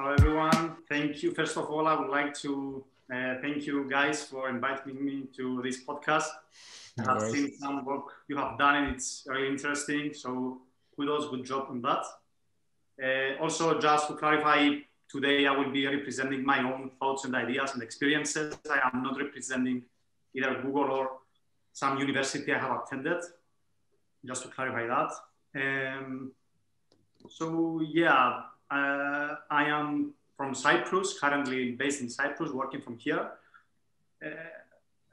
Hello, everyone. Thank you. First of all, I would like to thank you guys for inviting me to this podcast. I have seen some work you have done, and it's really interesting. So kudos, good job on that. Also, just to clarify, today I will be representing my own thoughts and ideas and experiences. I am not representing either Google or some university I have attended, just to clarify that. I am from Cyprus, currently based in Cyprus, working from here.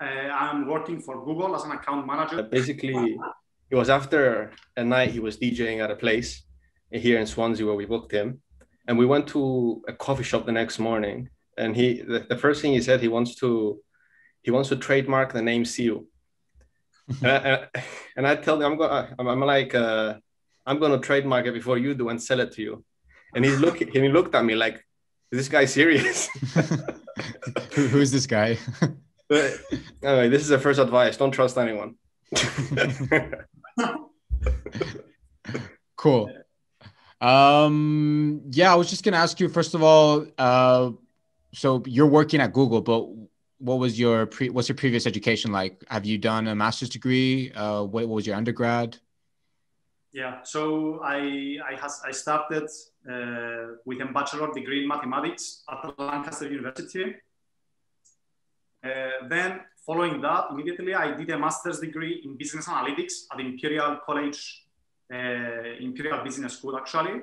I'm working for Google as an account manager. Basically, it was after a night he was DJing at a place here in Swansea where we booked him. And we went to a coffee shop the next morning. And the first thing he said, he wants to trademark the name Siou. And I told him, I'm going to trademark it before you do and sell it to you. And he looked at me like, is this guy serious? Who is this guy? But anyway, this is the first advice. Don't trust anyone. Cool. I was just going to ask you, first of all, so you're working at Google, but what's your previous education like? Have you done a master's degree? What was your undergrad? Yeah, so I started with a bachelor degree in mathematics at Lancaster University. Then following that, immediately I did a master's degree in business analytics at Imperial College, Imperial Business School actually.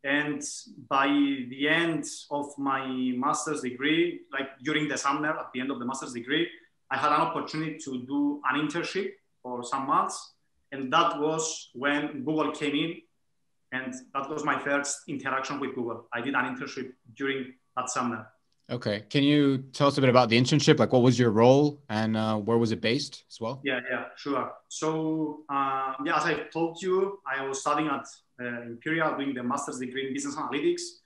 And by the end of my master's degree, like during the summer, at the end of the master's degree, I had an opportunity to do an internship for some months. And that was when Google came in, and that was my first interaction with Google. I did an internship during that summer. Okay. Can you tell us a bit about the internship? Like, what was your role and where was it based as well? Yeah, sure. So, as I told you, I was studying at Imperial doing the master's degree in business analytics.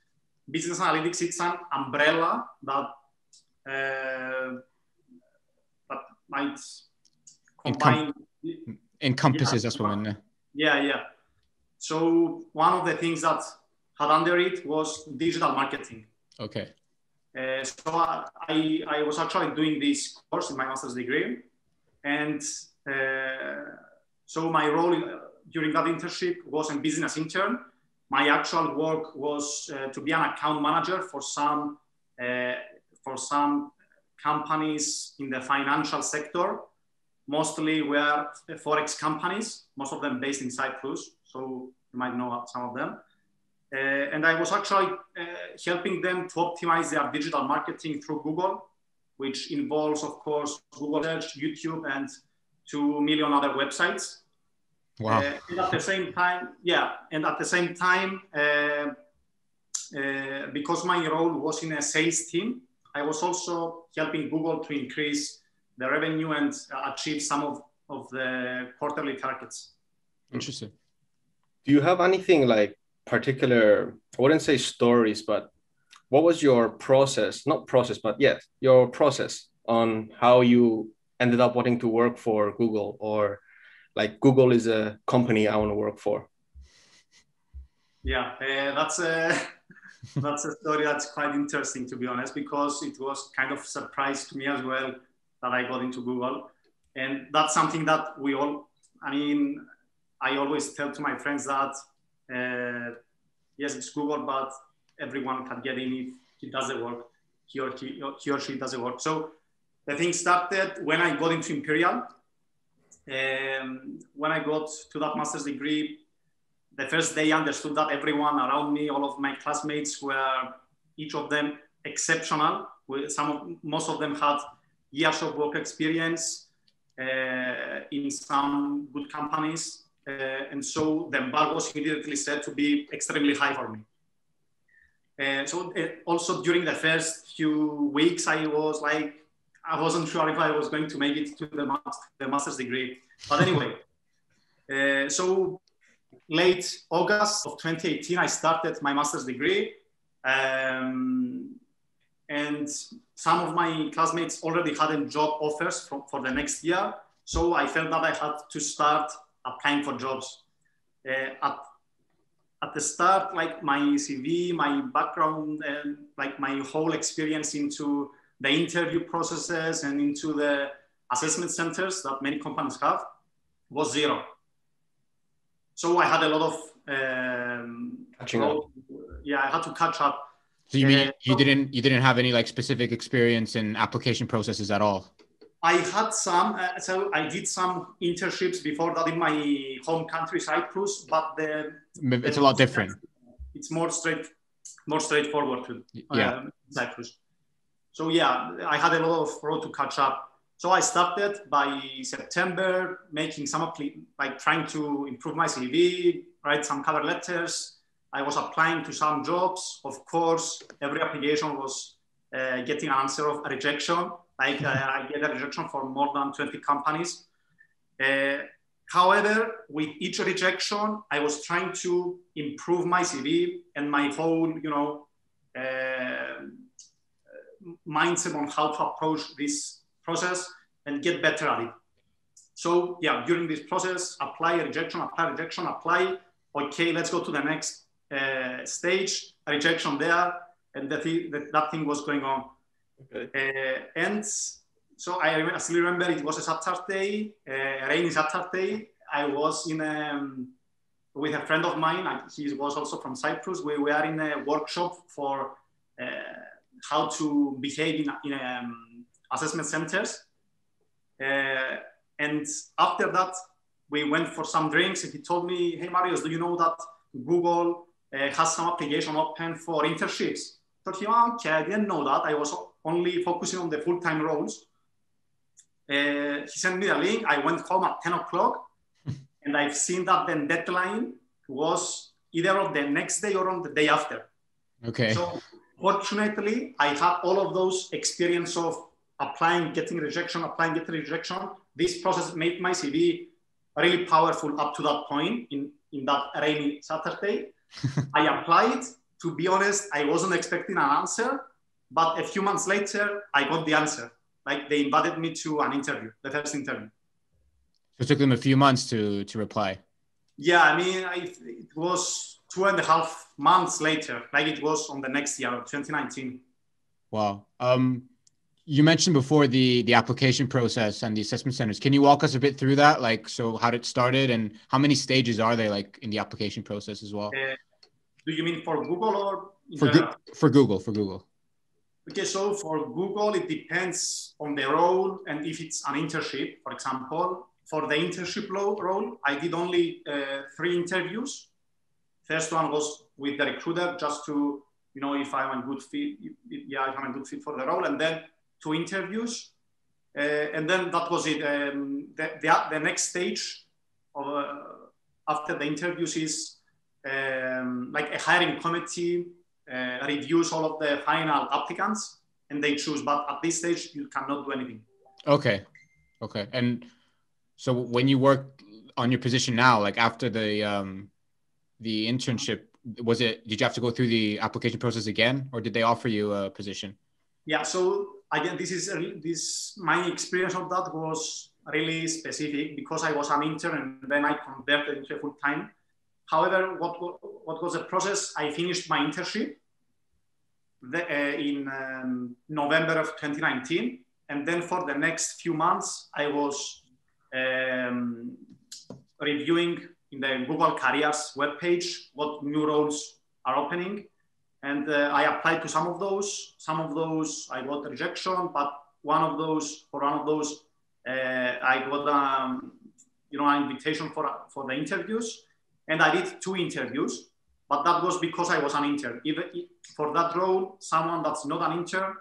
Business analytics, it's an umbrella that might combine... Encompasses, that's what I mean. Yeah. So one of the things that had under it was digital marketing. Okay. So I was actually doing this course in my master's degree. And so my role during that internship was a business intern. My actual work was to be an account manager for some companies in the financial sector. Mostly were Forex companies, most of them based in Cyprus. So you might know some of them. And I was actually helping them to optimize their digital marketing through Google, which involves, of course, Google Search, YouTube, and 2 million other websites. Wow. And at the same time, because my role was in a sales team, I was also helping Google to increase the revenue and achieve some of the quarterly targets. Interesting. Do you have anything like particular, I wouldn't say stories, but what was your process, your process on how you ended up wanting to work for Google, or like Google is a company I want to work for? Yeah, that's a story that's quite interesting, to be honest, because it was kind of a surprise to me as well that I got into Google. And that's something that I always tell to my friends that, yes, it's Google, but everyone can get in if he does the work, he or she does the work. So the thing started when I got into Imperial. When I got to that master's degree, the first day I understood that everyone around me, all of my classmates were, each of them exceptional. Most of them had years of work experience in some good companies. And so the bar was immediately set to be extremely high for me. Also during the first few weeks, I wasn't sure if I was going to make it to the master's degree. But anyway, so late August of 2018, I started my master's degree. And some of my classmates already had job offers for the next year. So I felt that I had to start applying for jobs. at the start, like my CV, my background, and like my whole experience into the interview processes and into the assessment centers that many companies have was zero. So I had a lot of catching up. Yeah, I had to catch up. So you mean you didn't have any like specific experience in application processes at all? I had some, so I did some internships before that in my home country, Cyprus, but it's a lot different. It's more straightforward to Cyprus. So yeah, I had a lot of road to catch up. So I started by September making some, like trying to improve my CV, write some cover letters. I was applying to some jobs. Of course, every application was getting an answer of a rejection. Like I get a rejection for more than 20 companies. However, with each rejection, I was trying to improve my CV and my whole, mindset on how to approach this process and get better at it. So yeah, during this process, apply, rejection, apply. Okay, let's go to the next stage, a rejection there, and that thing was going on. Okay. And so I still remember it was a Saturday, a rainy Saturday. I was with a friend of mine. He was also from Cyprus. We were in a workshop for how to behave in assessment centers. And after that, we went for some drinks, and he told me, "Hey, Marios, do you know that Google has some application open for internships?" I thought, okay, I didn't know that. I was only focusing on the full-time roles. He sent me a link. I went home at 10 o'clock, and I've seen that the deadline was either on the next day or on the day after. Okay. So fortunately, I had all of those experience of applying, getting rejection, applying, getting rejection. This process made my CV really powerful up to that point in that rainy Saturday. I applied. To be honest, I wasn't expecting an answer, but a few months later, I got the answer. Like they invited me to an interview, the first interview. So it took them a few months to reply. Yeah, I mean, it was 2.5 months later, like it was on the next year, 2019. Wow. You mentioned before the application process and the assessment centers. Can you walk us a bit through that? Like, so how did it started and how many stages are they like in the application process as well? Do you mean for Google or for Google? Okay, so for Google, it depends on the role and if it's an internship, for example. For the internship role, I did only 3 interviews. First one was with the recruiter just to, if I'm a good fit, if I'm a good fit for the role, and then 2 interviews. And then that was it. The next stage after the interviews is like a hiring committee reviews all of the final applicants and they choose. But at this stage, you cannot do anything. Okay. And so when you work on your position now, like after the internship, did you have to go through the application process again, or did they offer you a position? Yeah. So again, my experience of that was really specific because I was an intern and then I converted into a full time. However, what was the process? I finished my internship in November of 2019. And then for the next few months, I was reviewing in the Google Careers webpage what new roles are opening. And I applied to some of those. Some of those I got rejection, but for one of those, I got an invitation for the interviews. And I did 2 interviews, but that was because I was an intern. Even for that role, someone that's not an intern,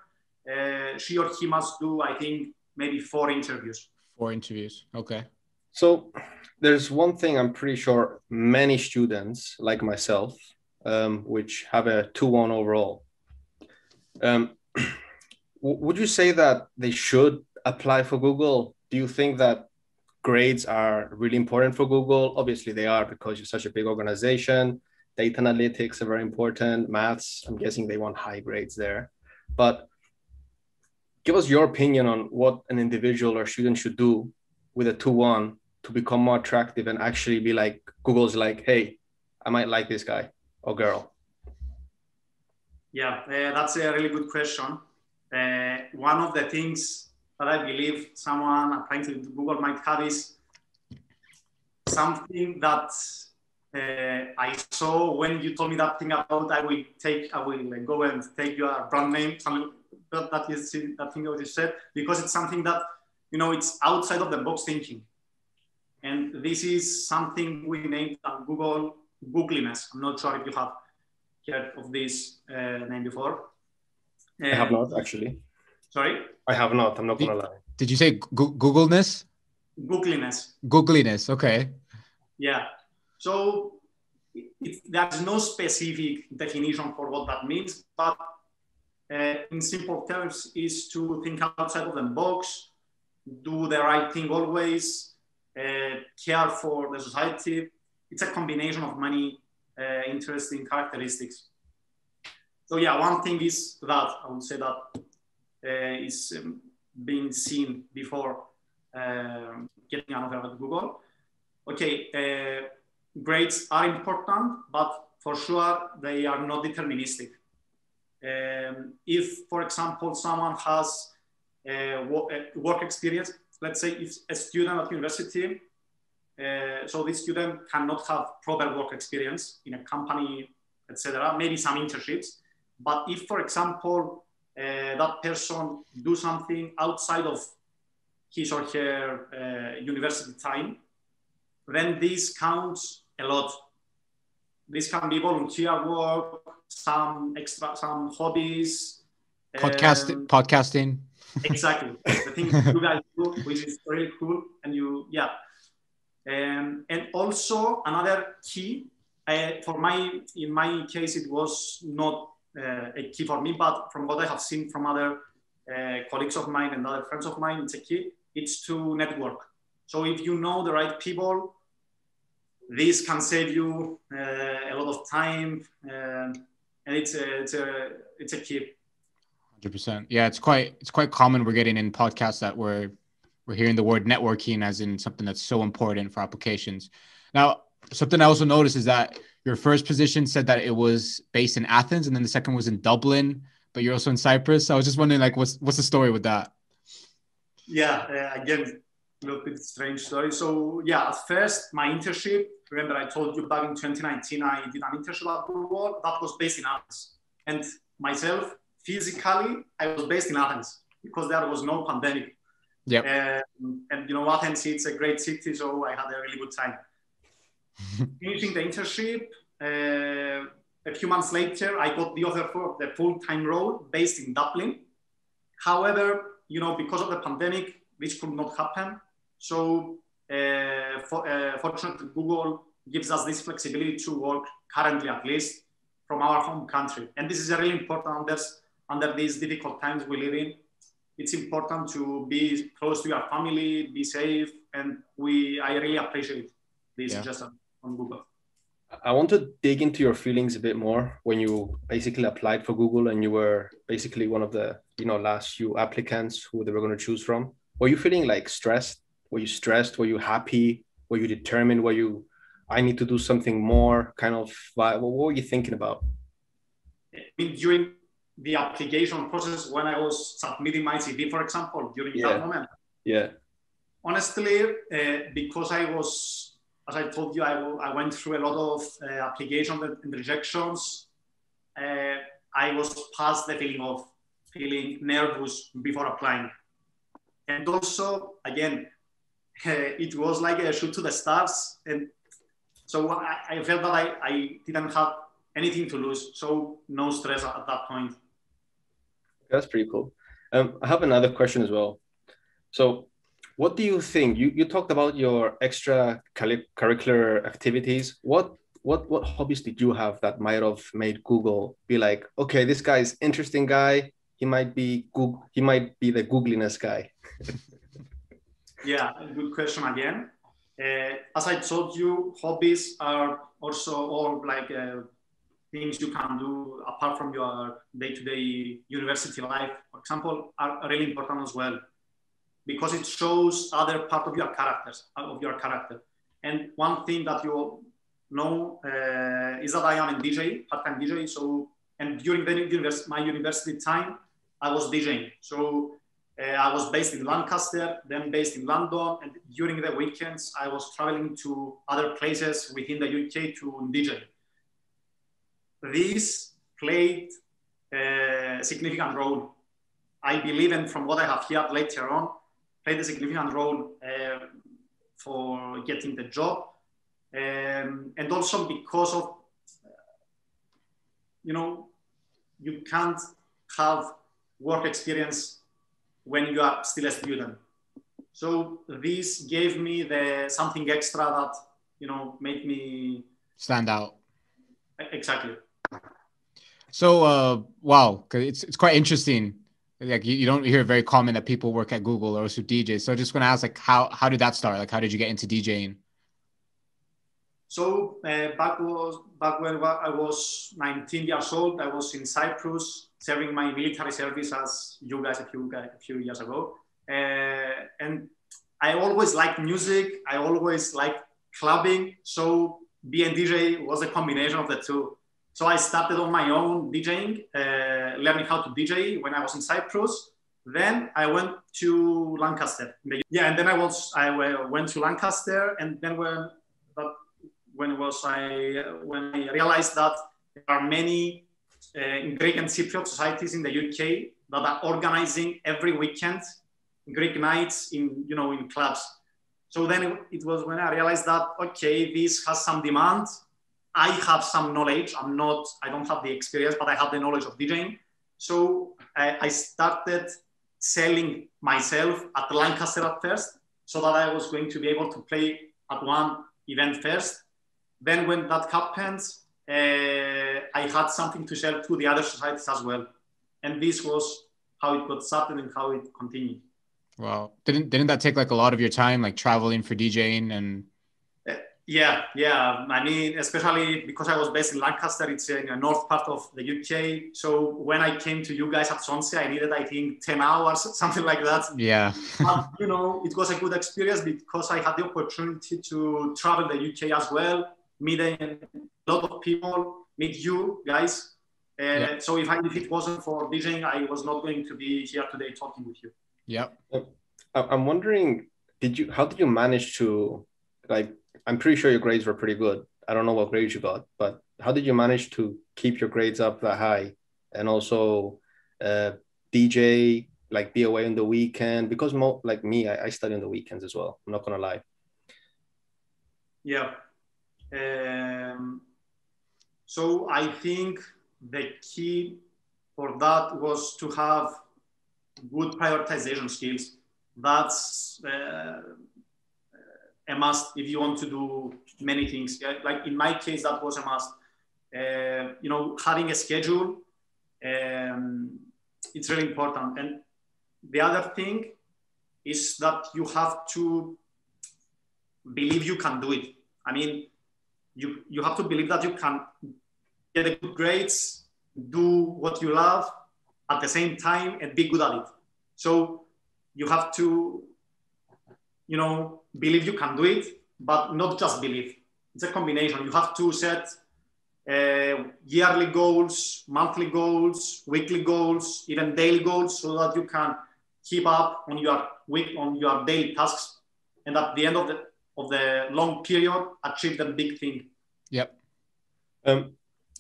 she or he must do, I think, maybe 4 interviews. 4 interviews, okay. So there's one thing I'm pretty sure many students like myself, which have a 2-1 overall. Would you say that they should apply for Google? Do you think that grades are really important for Google? Obviously they are because you're such a big organization. Data analytics are very important. Maths, I'm guessing they want high grades there. But give us your opinion on what an individual or student should do with a 2-1 to become more attractive and actually be like, Google's like, hey, I might like this guy or girl? Yeah, that's a really good question. One of the things that I believe someone applying to Google might have is something that I saw when you told me that thing about I will go and take your brand name, something that thing that you said, because it's something that, you know, it's outside of the box thinking. And this is something we named at Google googliness. I'm not sure if you have heard of this name before. I have not, actually. Sorry? I have not. I'm not going to lie. Did you say Googleness? Googliness. Googliness. Okay. Yeah. So there's no specific definition for what that means, but in simple terms is to think outside of the box, do the right thing always, care for the society. It's a combination of many interesting characteristics. So yeah, one thing is that I would say that is being seen before getting an offer at Google. Okay, grades are important, but for sure they are not deterministic. If, for example, someone has work experience, let's say if a student at university, so this student cannot have proper work experience in a company, etc., maybe some internships. But if, for example, that person do something outside of his or her university time, then this counts a lot. This can be volunteer work, some hobbies. Podcasting. Exactly. The things you guys do, which is really cool. And and also another key, in my case, it was not a key for me, but from what I have seen from other colleagues of mine and other friends of mine, it's a key. It's to network. So if you know the right people, this can save you a lot of time, and it's a key. 100%. Yeah, it's quite common. We're getting in podcasts that we're hearing the word networking as in something that's so important for applications. Now, something I also noticed is that your first position said that it was based in Athens, and then the second was in Dublin, but you're also in Cyprus. So I was just wondering, like, what's the story with that? Yeah, again, a little bit strange story. So yeah, at first, my internship, remember I told you back in 2019, I did an internship at Google that was based in Athens. And myself, physically, I was based in Athens because there was no pandemic. Yeah. And you know, Athens, it's a great city, so I had a really good time. Finishing the internship, a few months later, I got the offer for the full-time role based in Dublin. However, you know, because of the pandemic, this could not happen. So fortunately, Google gives us this flexibility to work currently, at least, from our home country. And this is really important under these difficult times we live in. It's important to be close to your family, be safe, and I really appreciate this just on Google. I want to dig into your feelings a bit more when you basically applied for Google and you were basically one of the last few applicants who they were going to choose from. Were you feeling like stressed? Were you stressed? Were you happy? Were you determined? I need to do something more? What were you thinking about? During the application process, when I was submitting my CV, for example, during that moment. Yeah. Honestly, because I was, as I told you, I went through a lot of applications and rejections. I was past the feeling of feeling nervous before applying. And also, again, it was like a shoot to the stars. And so I felt that I didn't have anything to lose. So no stress at that point. That's pretty cool. I have another question as well. So what do you think? You talked about your extra curricular activities. What hobbies did you have that might have made Google be like, okay, this guy's interesting guy. He might be the Googliness guy. Yeah, good question again. As I told you, hobbies are also all like things you can do apart from your day-to-day university life, for example, are really important as well, because it shows other part of your character. And one thing that you know is that I am a DJ, part-time DJ. So, and during my university time, I was DJing. So I was based in Lancaster, then based in London, and during the weekends, I was traveling to other places within the UK to DJ. This played a significant role, I believe, and from what I have heard later on, played a significant role for getting the job. And also because of, you can't have work experience when you are still a student. So this gave me something extra that, made me stand out. Exactly. So, wow, because it's quite interesting. Like you don't hear very common that people work at Google or also DJ. So I just want to ask, like, how did that start? Like, how did you get into DJing? So back when I was 19 years old, I was in Cyprus serving my military service as you guys a few years ago. And I always liked music. I always liked clubbing. So being DJ was a combination of the two. So I started on my own DJing, learning how to DJ when I was in Cyprus. Then I went to Lancaster. And then I went to Lancaster, and then when I realized that there are many Greek and Cypriot societies in the UK that are organizing every weekend Greek nights in clubs. So then it was when I realized that, okay, this has some demand. I have some knowledge. I don't have the experience, but I have the knowledge of DJing. So I started selling myself at Lancaster at first, so that I was going to be able to play at one event first. Then when that happened, I had something to sell to the other societies as well. And this was how it got started and how it continued. Wow. Didn't that take like a lot of your time, like traveling for DJing and... Yeah. I mean, especially because I was based in Lancaster, it's in the north part of the UK. So when I came to you guys at Swansea, I needed, I think, 10 hours, something like that. Yeah. But, it was a good experience because I had the opportunity to travel the UK as well, meet a lot of people, meet you guys. Yeah. So if it wasn't for DJing, I was not going to be here today talking with you. Yeah. I'm wondering, how did you manage to, like, I'm pretty sure your grades were pretty good. I don't know what grades you got, but how did you manage to keep your grades up that high and also DJ, like be away on the weekend? Because like me, I study on the weekends as well. I'm not going to lie. Yeah. So I think the key for that was to have good prioritization skills. That's a must if you want to do many things. Like in my case, that was a must. Having a schedule, it's really important. And the other thing is that you have to believe you can do it. I mean, you have to believe that you can get good grades, do what you love at the same time, and be good at it. So you have to, believe you can do it, but not just believe. It's a combination. You have to set yearly goals, monthly goals, weekly goals, even daily goals, so that you can keep up on your daily tasks, and at the end of the long period, achieve the big thing. Yep.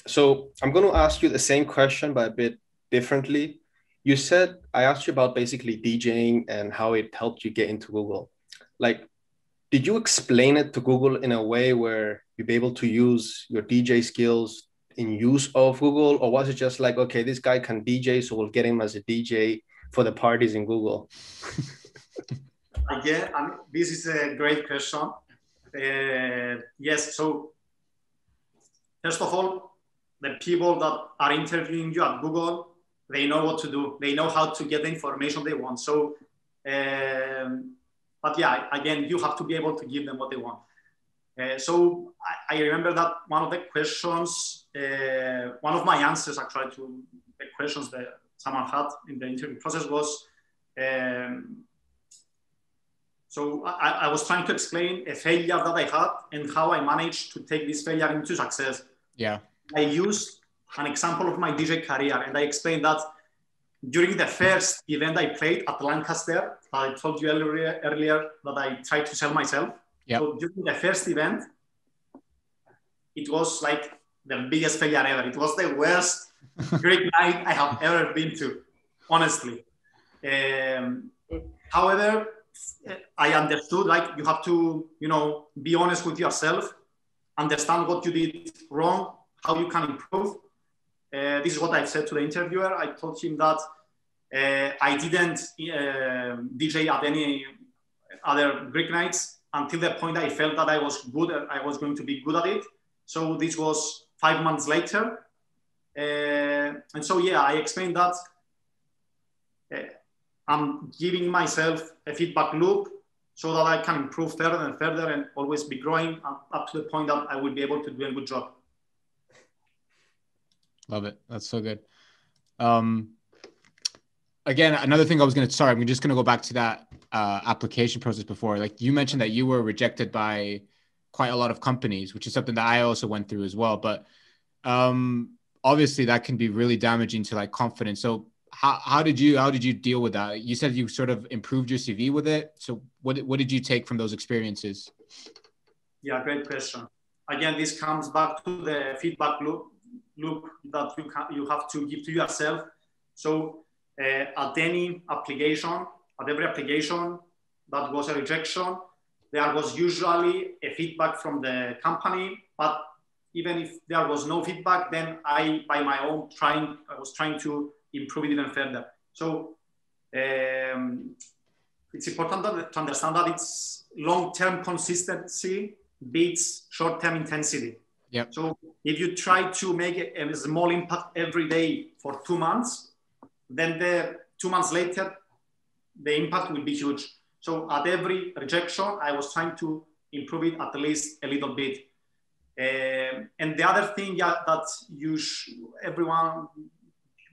So I'm going to ask you the same question, but a bit differently. You said, I asked you about basically DJing and how it helped you get into Google. Like, did you explain it to Google in a way where you'd be able to use your DJ skills in use of Google? Or was it just like, okay, this guy can DJ, so we'll get him as a DJ for the parties in Google? Again, this is a great question. Yes, so first of all, the people that are interviewing you at Google, they know what to do. They know how to get the information they want. So, but yeah, again, you have to be able to give them what they want. So I remember that one of the questions, one of my answers actually to the questions that someone had in the interview process was, So I was trying to explain a failure that I had and how I managed to take this failure into success. Yeah. I used an example of my DJ career, and I explained that during the first event I played at Lancaster, I told you earlier that I tried to sell myself. Yep. So during the first event, it was like the biggest failure ever. It was the worst Greek night I have ever been to, honestly. However, I understood, like, you have to, be honest with yourself, understand what you did wrong, how you can improve. This is what I said to the interviewer. I told him that I didn't DJ at any other Greek nights until the point I felt that I was good, I was going to be good at it. So this was 5 months later. And so, yeah, I explained that I'm giving myself a feedback loop so that I can improve further and further and always be growing up to the point that I will be able to do a good job. Love it. That's so good. Again, another thing I'm just going to go back to that application process before. Like, you mentioned that you were rejected by quite a lot of companies, which is something that I also went through as well. But obviously that can be really damaging to like confidence. So how did you deal with that? You said you sort of improved your CV with it. So what did you take from those experiences? Yeah, great question. Again, this comes back to the feedback loop that you have to give to yourself. So at every application that was a rejection, there was usually a feedback from the company. But even if there was no feedback, then I was trying to improve it even further. So it's important to understand that it's long-term consistency beats short-term intensity. Yep. So if you try to make a small impact every day for 2 months, then 2 months later, the impact will be huge. So at every rejection, I was trying to improve it at least a little bit. And the other thing that everyone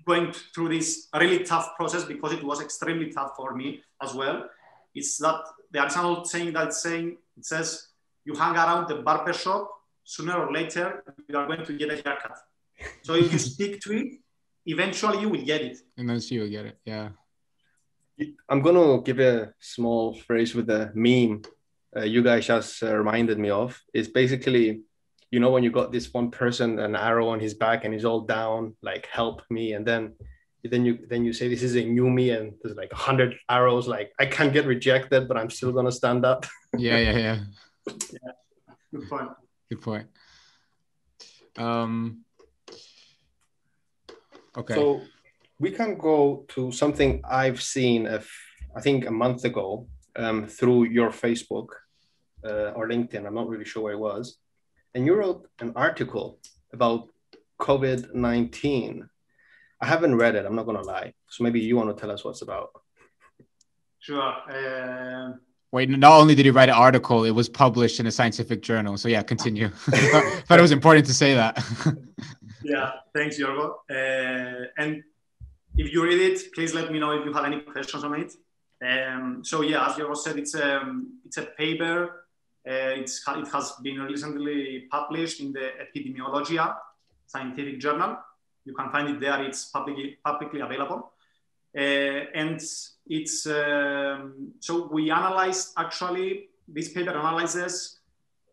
going through this really tough process, because it was extremely tough for me as well, is that there is an old saying it says, you hang around the barber shop, sooner or later, you are going to get a haircut. So if you stick to it, eventually you will get it. And then you will get it, yeah. I'm going to give a small phrase with a meme you guys just reminded me of. It's basically, when you got this one person, an arrow on his back and he's all down, like, help me. And then you say, this is a new me, and there's like 100 arrows, like, I can't get rejected, but I'm still going to stand up. Yeah. Yeah. Good point. Okay. So we can go to something I've seen, I think a month ago, through your Facebook or LinkedIn. I'm not really sure where it was. And you wrote an article about COVID-19. I haven't read it, I'm not going to lie. So maybe you want to tell us what's about. Sure. Wait, not only did you write an article, it was published in a scientific journal. So yeah, continue. I thought it was important to say that. Yeah, thanks, Giorgio. And if you read it, please let me know if you have any questions on it. So yeah, as Giorgio said, it's a paper. It has been recently published in the Epidemiology scientific journal. You can find it there. It's publicly available. And it's so we analyzed, actually, this paper analyzes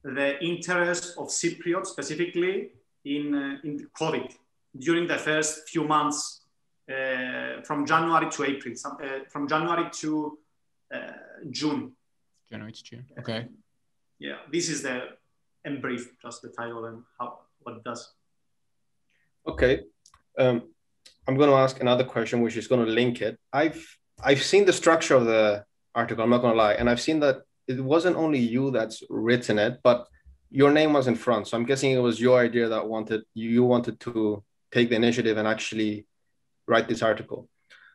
the interest of Cypriots specifically in COVID during the first few months, from January to April, from January to June. January to June. Okay. Yeah, this is in brief, just the title and what it does. Okay. I'm going to ask another question, which is going to link it. I've seen the structure of the article, I'm not going to lie, and I've seen that it wasn't only you that's written it, but your name was in front. So I'm guessing it was your idea that you wanted to take the initiative and actually write this article.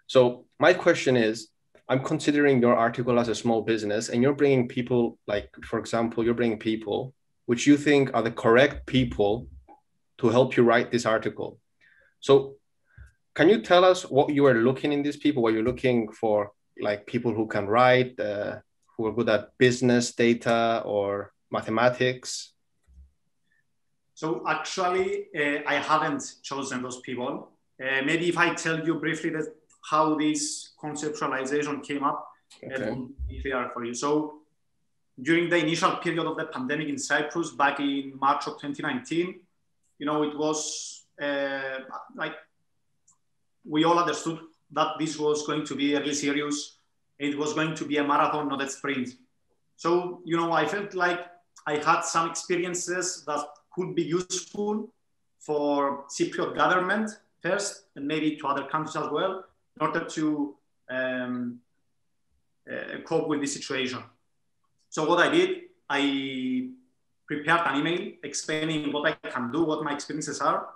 So my question is, I'm considering your article as a small business, and you're bringing people, like, for example, you're bringing people which you think are the correct people to help you write this article. So can you tell us what you are looking in these people? What you're looking for, like, people who can write, who were good at business, data, or mathematics? So actually, I haven't chosen those people. Maybe if I tell you briefly that how this conceptualization came up, it will be clear for you. So during the initial period of the pandemic in Cyprus, back in March of 2019, it was like we all understood that this was going to be really serious. It was going to be a marathon, not a sprint. So, I felt like I had some experiences that could be useful for Cypriot government first, and maybe to other countries as well, in order to cope with this situation. So what I did, I prepared an email explaining what I can do, what my experiences are,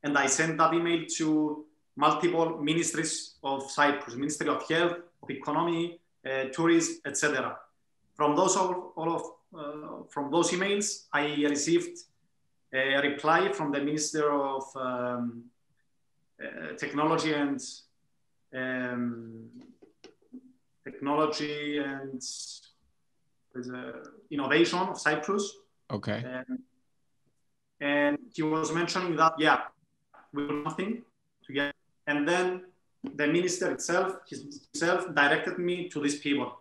and I sent that email to multiple ministries of Cyprus, Ministry of Health, of Economy, Tourism, etc. From those from those emails, I received a reply from the Minister of Technology and Innovation of Cyprus. Okay. And he was mentioning that, we do nothing together. And then the minister himself directed me to these people.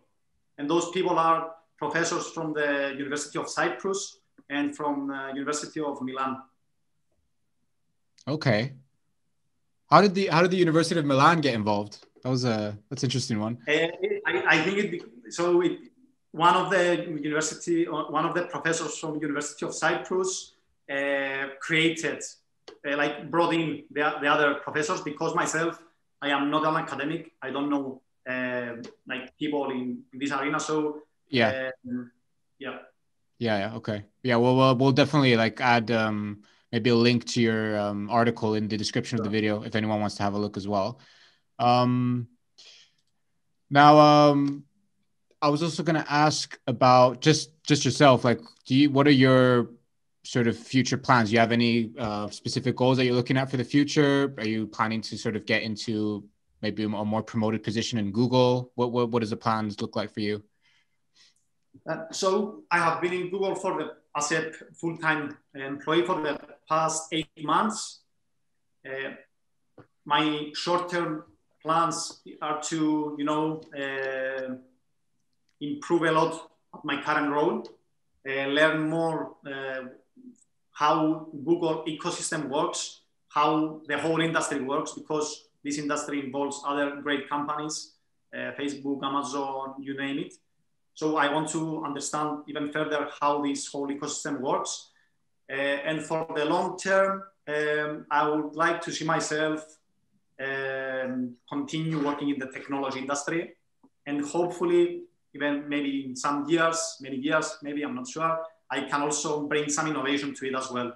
And those people are professors from the University of Cyprus and from University of Milan. Okay. How did the University of Milan get involved? That's an interesting one. I think one of the professors from University of Cyprus brought in the other professors, because myself, I am not an academic. I don't know people in this arena. So yeah. Okay. Yeah. Well, we'll definitely add maybe a link to your article in the description of the video if anyone wants to have a look as well. Now, I was also going to ask about just yourself. What are your sort of future plans? Do you have any specific goals that you're looking at for the future? Are you planning to sort of get into maybe a more promoted position in Google? What does the plans look like for you? So I have been in Google as a full-time employee for the past 8 months. My short-term plans are to, improve a lot of my current role, learn more how Google ecosystem works, how the whole industry works, because this industry involves other great companies, Facebook, Amazon, you name it. So I want to understand even further how this whole ecosystem works. And for the long term, I would like to see myself continue working in the technology industry, and hopefully even maybe in many years, maybe, I'm not sure, I can also bring some innovation to it as well.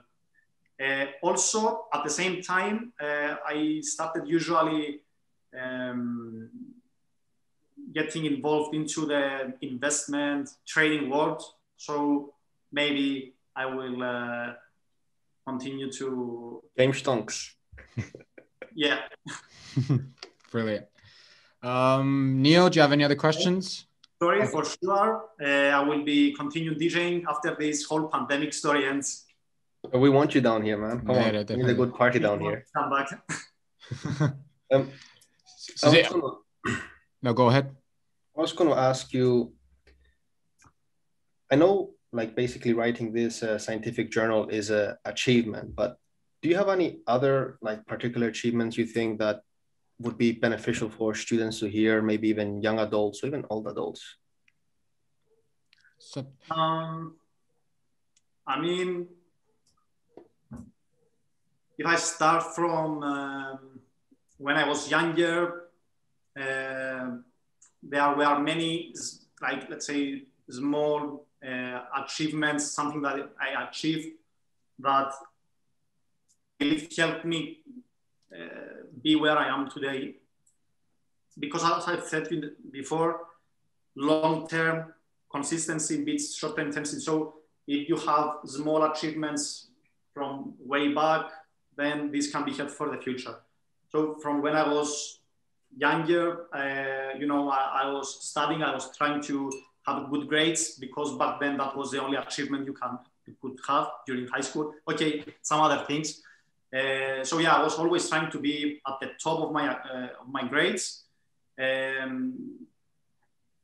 Also, at the same time, I started usually getting involved into the investment trading world. So maybe I will continue to... Game stonks. Yeah. Brilliant. Neil, do you have any other questions? Sorry, for sure. I will be continuing DJing after this whole pandemic story ends. We want you down here, man. Come on. We need a good party down here. Come back. No, go ahead. I was going to ask you, I know basically writing this scientific journal is an achievement, but do you have any other particular achievements you think that would be beneficial for students to hear, maybe even young adults or even old adults? So, I mean, if I start from when I was younger, there were many, let's say, small achievements, something that I achieved that helped me be where I am today. Because as I've said before, long-term consistency beats short-term intensity. So if you have small achievements from way back, then this can be helpful for the future. So from when I was younger, I was studying, I was trying to have good grades, because back then that was the only achievement you could have during high school. Okay, some other things. So yeah, I was always trying to be at the top of my grades.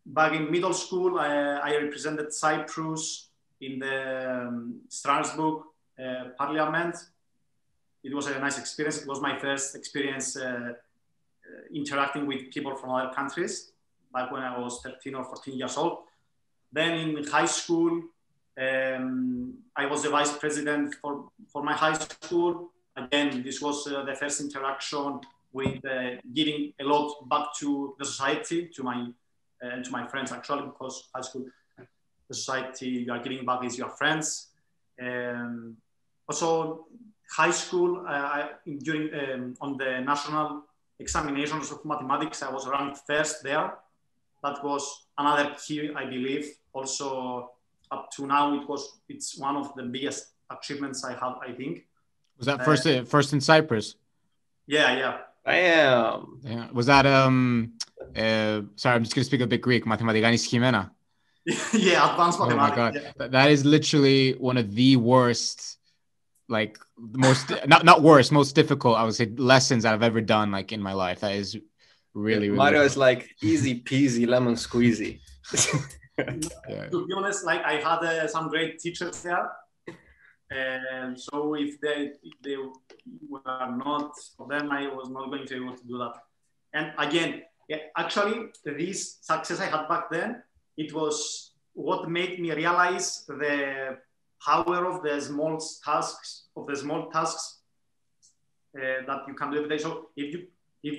Back in middle school, I represented Cyprus in the Strasbourg Parliament. It was a nice experience. It was my first experience interacting with people from other countries, back when I was 13 or 14 years old. Then in high school, I was the vice president for my high school. Again, this was the first interaction with giving a lot back to the society, to my friends, actually, because high school, the society you are giving back is your friends. Also, high school, during on the national examinations of mathematics, I was ranked first there. That was another key, I believe. Also, up to now, it's one of the biggest achievements I have, I think. Was that first in Cyprus? Yeah. Damn. Yeah. Was that sorry, I'm just gonna speak a bit Greek. Mathematika skimena. Yeah, advanced mathematics. Oh my God. Yeah. That is literally one of the worst, like most not worst, most difficult, I would say, lessons I've ever done like in my life. That is really Mario hard. is like easy peasy lemon squeezy. Yeah. To be honest, like I had some great teachers there. And so if they were not, then I was not going to be able to do that. And again, actually, this success I had back then, it was what made me realize the power of the small tasks, that you can do every day. So if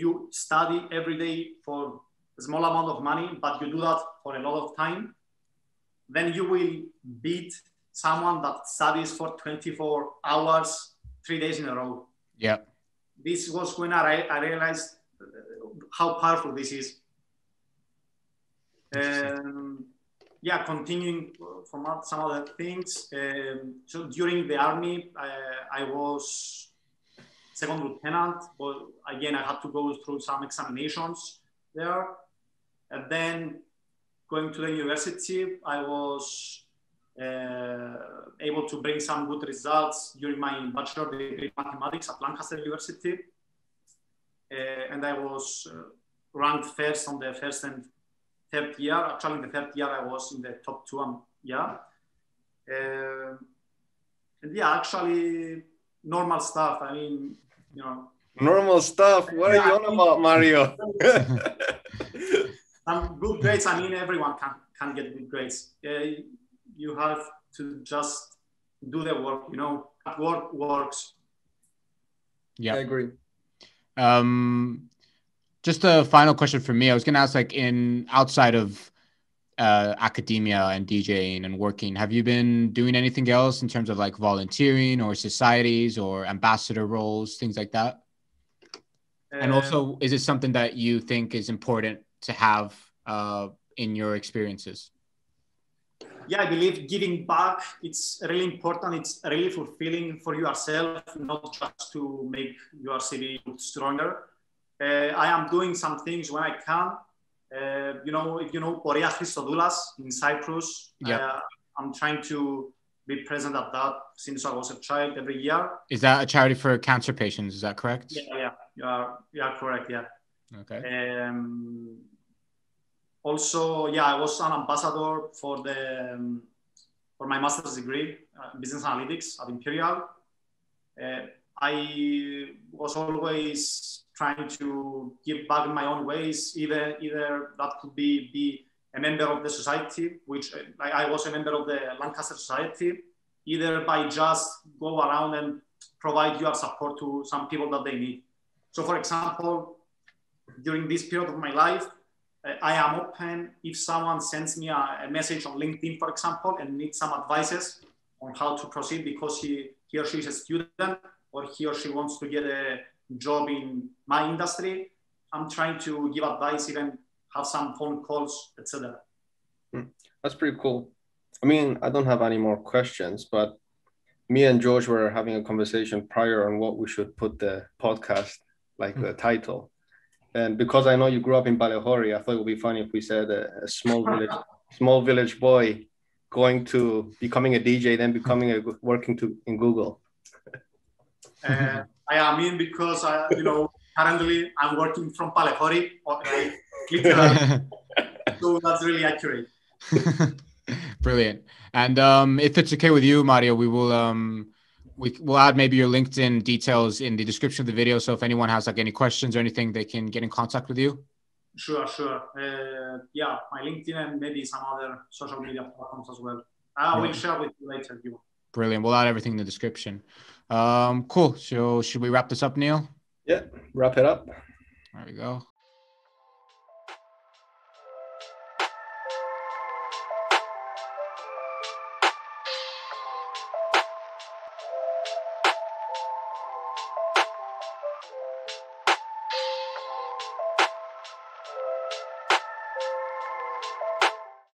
you study every day for a small amount of money, but you do that for a lot of time, then you will beat someone that studies for 24 hours, 3 days in a row. Yeah. This was when I realized how powerful this is. Yeah, continuing from some other things. So during the army, I was second lieutenant, but again, I had to go through some examinations there. And then going to the university, I was able to bring some good results during my bachelor degree in mathematics at Lancaster University. And I was ranked first on the first and third year. Actually, in the third year, I was in the top 2. And yeah, actually, normal stuff. I mean, you know. Normal stuff. What are you on about, Mario? Some good grades. I mean, everyone can get good grades. You have to just do the work, you know. Work works. Yeah, I agree. Just a final question for me. I was going to ask, like, outside of academia and DJing and working, have you been doing anything else in terms of like volunteering or societies or ambassador roles, things like that? And also, is it something that you think is important to have in your experiences? Yeah, I believe giving back, it's really important. It's really fulfilling for yourself, not just to make your city stronger. I am doing some things when I can. You know, if you know Poria Christodoulas in Cyprus, yeah. I'm trying to be present at that since I was a child every year. Is that a charity for cancer patients? Is that correct? Yeah, you are correct. Yeah. Okay. Also, yeah, I was an ambassador for my master's degree, business analytics at Imperial. I was always trying to give back in my own ways. Either that could be a member of the society, which I was a member of the Lancaster Society, either by just go around and provide your support to some people that they need. So, for example, during this period of my life, I am open if someone sends me a message on LinkedIn, for example, and needs some advices on how to proceed because he or she is a student or he or she wants to get a job in my industry. I'm trying to give advice, even have some phone calls, etc. That's pretty cool. I mean, I don't have any more questions, but me and George were having a conversation prior on what we should put the podcast, like the title. And because I know you grew up in Balehori, I thought it would be funny if we said a small village small village boy going to becoming a DJ, then becoming in Google? I mean, because currently I'm working from Palehori, right? Literally. So that's really accurate. Brilliant. And if it's okay with you, Mario, we will we'll add maybe your LinkedIn details in the description of the video. So if anyone has like any questions or anything, they can get in contact with you. Sure. Yeah, my LinkedIn and maybe some other social media platforms as well. I will share with you later. Brilliant. We'll add everything in the description. Cool. So should we wrap this up, Neil? Yeah, wrap it up. There we go.